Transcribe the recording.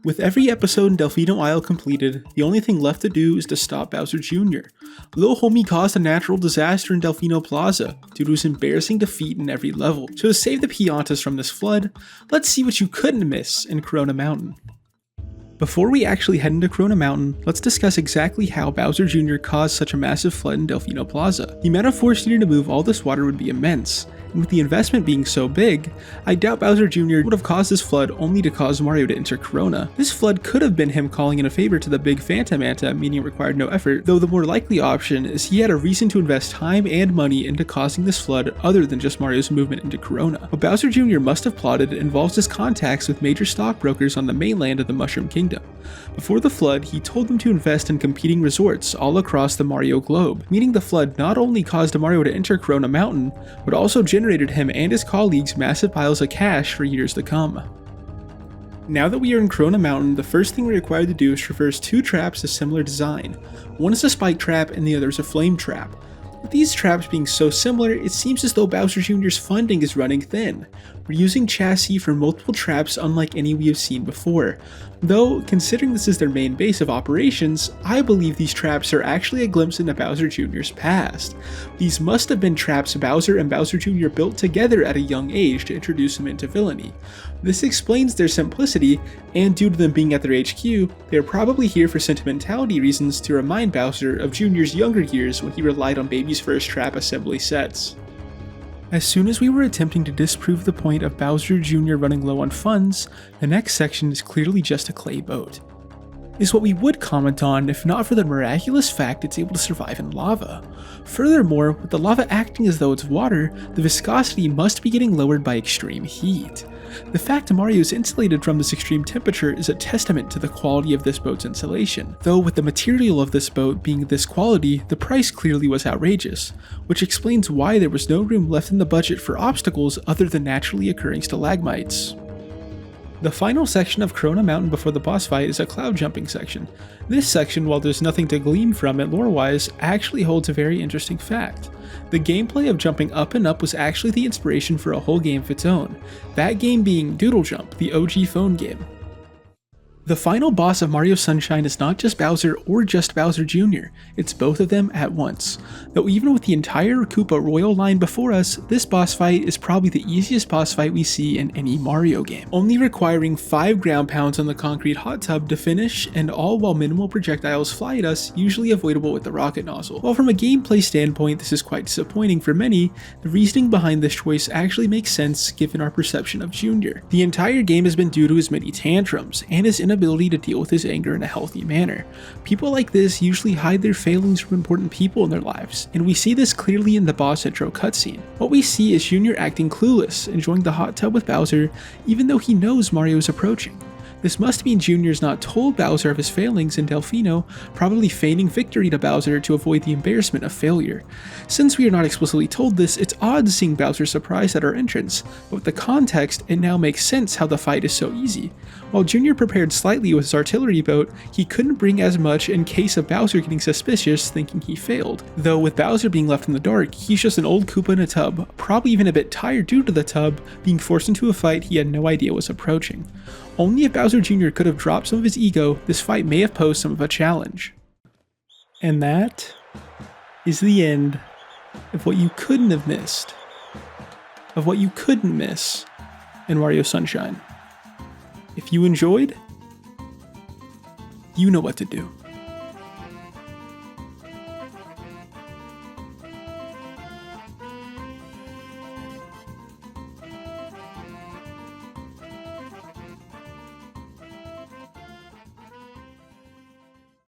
With every episode in Delfino Isle completed, the only thing left to do is to stop Bowser Jr. Little Homie caused a natural disaster in Delfino Plaza due to his embarrassing defeat in every level. So to save the Piantas from this flood, let's see what you couldn't miss in Corona Mountain. Before we actually head into Corona Mountain, let's discuss exactly how Bowser Jr. caused such a massive flood in Delfino Plaza. The amount of force needed to move all this water would be immense, and with the investment being so big, I doubt Bowser Jr. would have caused this flood only to cause Mario to enter Corona. This flood could have been him calling in a favor to the big Phantom Manta, meaning it required no effort, though the more likely option is he had a reason to invest time and money into causing this flood other than just Mario's movement into Corona. What Bowser Jr. must have plotted involves his contacts with major stockbrokers on the mainland of the Mushroom Kingdom. Before the flood, he told them to invest in competing resorts all across the Mario globe, meaning the flood not only caused Mario to enter Corona Mountain, but also generated him and his colleagues massive piles of cash for years to come. Now that we are in Corona Mountain, the first thing we're required to do is traverse two traps of similar design. One is a spike trap and the other is a flame trap. With these traps being so similar, it seems as though Bowser Jr.'s funding is running thin. We're using chassis for multiple traps unlike any we have seen before. Though, considering this is their main base of operations, I believe these traps are actually a glimpse into Bowser Jr.'s past. These must have been traps Bowser and Bowser Jr. built together at a young age to introduce him into villainy. This explains their simplicity, and due to them being at their HQ, they are probably here for sentimentality reasons to remind Bowser of Jr.'s younger years when he relied on Baby's first trap assembly sets. As soon as we were attempting to disprove the point of Bowser Jr. running low on funds, the next section is clearly just a clay boat. Is what we would comment on if not for the miraculous fact it's able to survive in lava. Furthermore, with the lava acting as though it's water, the viscosity must be getting lowered by extreme heat. The fact Mario is insulated from this extreme temperature is a testament to the quality of this boat's insulation, though with the material of this boat being this quality, the price clearly was outrageous, which explains why there was no room left in the budget for obstacles other than naturally occurring stalagmites. The final section of Corona Mountain before the boss fight is a cloud jumping section. This section, while there's nothing to glean from it lore-wise, actually holds a very interesting fact. The gameplay of jumping up and up was actually the inspiration for a whole game of its own, that game being Doodle Jump, the OG phone game. The final boss of Mario Sunshine is not just Bowser or just Bowser Jr., it's both of them at once. Though even with the entire Koopa Royal line before us, this boss fight is probably the easiest boss fight we see in any Mario game, only requiring 5 ground pounds on the concrete hot tub to finish, and all while minimal projectiles fly at us, usually avoidable with the rocket nozzle. While from a gameplay standpoint this is quite disappointing for many, the reasoning behind this choice actually makes sense given our perception of Jr. The entire game has been due to his many tantrums, and his inability to deal with his anger in a healthy manner. People like this usually hide their failings from important people in their lives, and we see this clearly in the boss intro cutscene. What we see is Jr. acting clueless, enjoying the hot tub with Bowser, even though he knows Mario is approaching. This must mean Jr.'s not told Bowser of his failings in Delfino, probably feigning victory to Bowser to avoid the embarrassment of failure. Since we are not explicitly told this, it's odd seeing Bowser surprised at our entrance, but with the context, it now makes sense how the fight is so easy. While Jr. prepared slightly with his artillery boat, he couldn't bring as much in case of Bowser getting suspicious thinking he failed. Though with Bowser being left in the dark, he's just an old Koopa in a tub, probably even a bit tired due to the tub, being forced into a fight he had no idea was approaching. Only if Bowser Jr. could have dropped some of his ego, this fight may have posed some of a challenge. And that is the end of what you couldn't have missed. Of what you couldn't miss in Mario Sunshine. If you enjoyed, you know what to do.